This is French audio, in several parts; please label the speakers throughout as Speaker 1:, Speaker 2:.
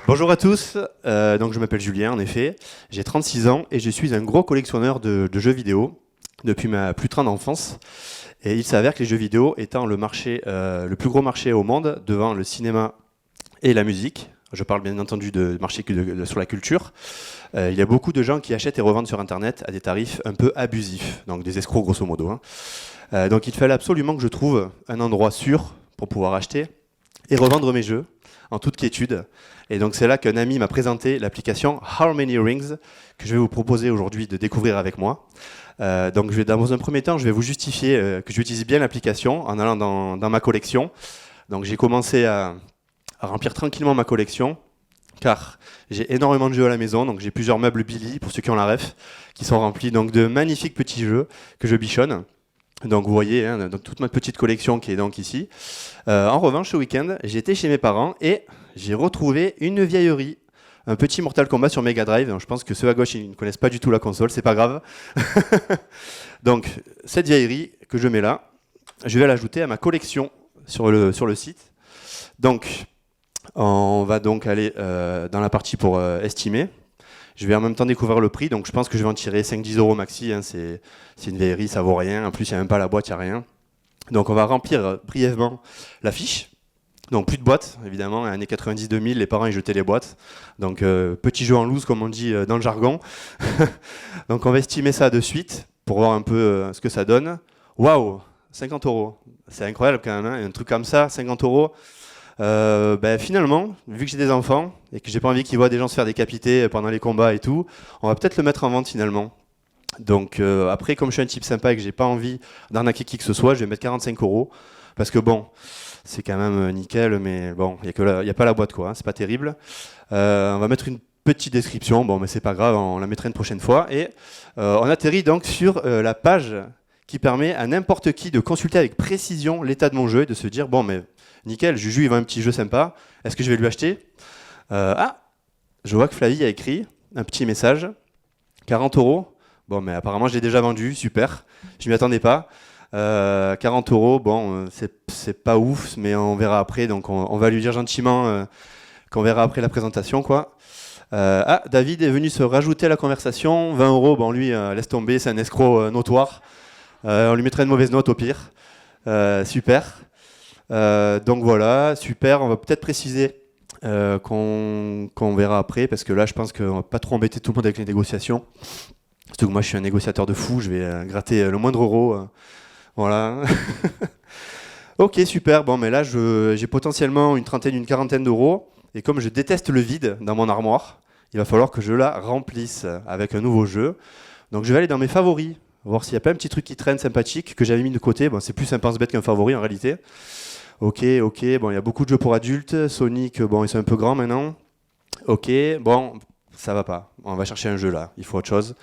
Speaker 1: Bonjour à tous, donc je m'appelle Julien en effet, j'ai 36 ans et je suis un gros collectionneur de jeux vidéo depuis ma plus tendre enfance. Et il s'avère que les jeux vidéo étant le plus gros marché au monde devant le cinéma et la musique, je parle bien entendu de marché sur la culture, il y a beaucoup de gens qui achètent et revendent sur internet à des tarifs un peu abusifs, donc des escrocs grosso modo, hein. Donc il fallait absolument que je trouve un endroit sûr pour pouvoir acheter et revendre mes jeux en toute quiétude. Et donc c'est là qu'un ami m'a présenté l'application How Many Rings que je vais vous proposer aujourd'hui de découvrir avec moi. Donc dans un premier temps, je vais vous justifier que j'utilise bien l'application en allant dans ma collection. Donc j'ai commencé à remplir tranquillement ma collection car j'ai énormément de jeux à la maison, donc j'ai plusieurs meubles Billy, pour ceux qui ont la ref, qui sont remplis donc de magnifiques petits jeux que je bichonne. Donc vous voyez, hein, donc toute ma petite collection qui est donc ici. En revanche, ce week-end, j'étais chez mes parents et j'ai retrouvé une vieillerie, un petit Mortal Kombat sur Mega Drive. Donc, je pense que ceux à gauche, ils ne connaissent pas du tout la console, c'est pas grave. Donc cette vieillerie que je mets là, je vais l'ajouter à ma collection sur le site. Donc on va donc aller dans la partie pour estimer. Je vais en même temps découvrir le prix, donc je pense que je vais en tirer 5-10 euros maxi, hein, c'est une vieillerie, ça vaut rien, en plus il n'y a même pas la boîte, il n'y a rien. Donc on va remplir brièvement la fiche, donc plus de boîtes évidemment, années 90-2000, les parents ils jetaient les boîtes, donc petit jeu en loose comme on dit dans le jargon. Donc on va estimer ça de suite, pour voir un peu ce que ça donne. Waouh, 50 euros, c'est incroyable quand même, hein, un truc comme ça, 50 euros. Finalement, vu que j'ai des enfants et que j'ai pas envie qu'ils voient des gens se faire décapiter pendant les combats et tout, on va peut-être le mettre en vente finalement. Donc après, comme je suis un type sympa et que j'ai pas envie d'arnaquer qui que ce soit, je vais mettre 45 euros parce que bon, c'est quand même nickel, mais bon, il y a pas la boîte quoi, hein, c'est pas terrible. On va mettre une petite description, bon, mais c'est pas grave, on la mettra une prochaine fois. Et on atterrit donc sur la page qui permet à n'importe qui de consulter avec précision l'état de mon jeu et de se dire bon, mais nickel, Juju il vend un petit jeu sympa, est-ce que je vais lui acheter? Je vois que Flavie a écrit un petit message, 40 euros. Bon, mais apparemment je l'ai déjà vendu, super, je m'y attendais pas. 40 euros, bon, c'est pas ouf, mais on verra après, donc on va lui dire gentiment qu'on verra après la présentation, quoi. David est venu se rajouter à la conversation, 20 euros, bon lui, laisse tomber, c'est un escroc notoire. On lui mettrait une mauvaise note au pire. Super. Donc voilà, super. On va peut-être préciser qu'on verra après, parce que là, je pense qu'on va pas trop embêter tout le monde avec les négociations. Surtout que moi, je suis un négociateur de fou. Je vais gratter le moindre euro. Voilà. Ok, super. Bon, mais là, j'ai potentiellement une trentaine, une quarantaine d'euros. Et comme je déteste le vide dans mon armoire, il va falloir que je la remplisse avec un nouveau jeu. Donc je vais aller dans mes favoris, voir s'il n'y a pas un petit truc qui traîne sympathique que j'avais mis de côté. Bon, c'est plus un pense-bête qu'un favori en réalité. Ok, bon, il y a beaucoup de jeux pour adultes. Sonic, bon, ils sont un peu grands maintenant. Ok, bon, ça va pas. On va chercher un jeu là, il faut autre chose.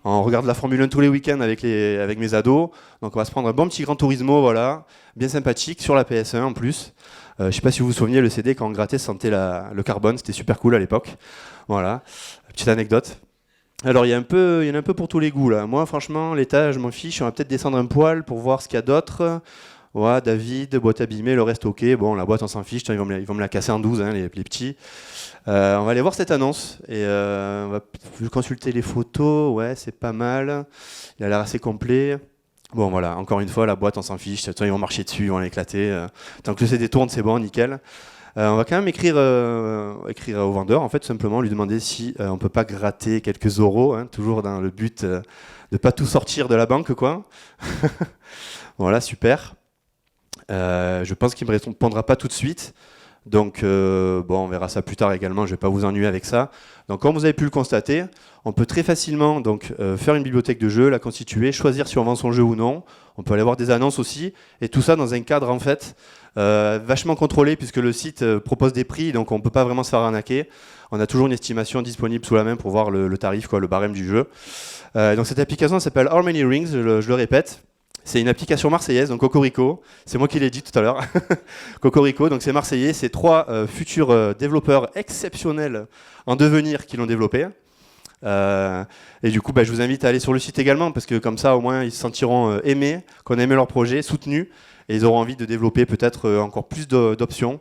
Speaker 1: On regarde la Formule 1 tous les week-ends avec mes ados. Donc on va se prendre un bon petit Gran Turismo, voilà, bien sympathique, sur la PS1 en plus. Je sais pas si vous vous souvenez, le CD, quand on grattait, ça sentait le carbone, c'était super cool à l'époque. Voilà, petite anecdote. Alors il y en a un peu pour tous les goûts là. Moi franchement, l'état, je m'en fiche. On va peut-être descendre un poil pour voir ce qu'il y a d'autre. Ouais, David, boîte abîmée, le reste ok. Bon, la boîte on s'en fiche, ils vont me la casser en 12, hein, les petits. On va aller voir cette annonce et on va consulter les photos. Ouais, c'est pas mal. Il a l'air assez complet. Bon voilà, encore une fois, la boîte on s'en fiche. De toute façon, ils vont marcher dessus, ils vont l'éclater. Tant que le CD tourne, c'est bon, nickel. On va quand même écrire au vendeur, en fait, tout simplement, lui demander si on peut pas gratter quelques euros, hein, toujours dans le but de pas tout sortir de la banque, quoi. Voilà, super. Je pense qu'il me répondra pas tout de suite. Donc, bon, on verra ça plus tard également, je vais pas vous ennuyer avec ça. Donc, comme vous avez pu le constater, on peut très facilement donc, faire une bibliothèque de jeux, la constituer, choisir si on vend son jeu ou non. On peut aller voir des annonces aussi, et tout ça dans un cadre en fait vachement contrôlé, puisque le site propose des prix, donc on peut pas vraiment se faire arnaquer. On a toujours une estimation disponible sous la main pour voir le tarif, quoi, le barème du jeu. Donc cette application s'appelle How Many Rings, je le répète. C'est une application marseillaise, donc Cocorico. C'est moi qui l'ai dit tout à l'heure. Cocorico, donc c'est marseillais. C'est 3 futurs développeurs exceptionnels en devenir qui l'ont développé. Et du coup, je vous invite à aller sur le site également, parce que comme ça, au moins, ils se sentiront aimés, qu'on a aimé leur projet, soutenus, et ils auront envie de développer peut-être encore plus d'options.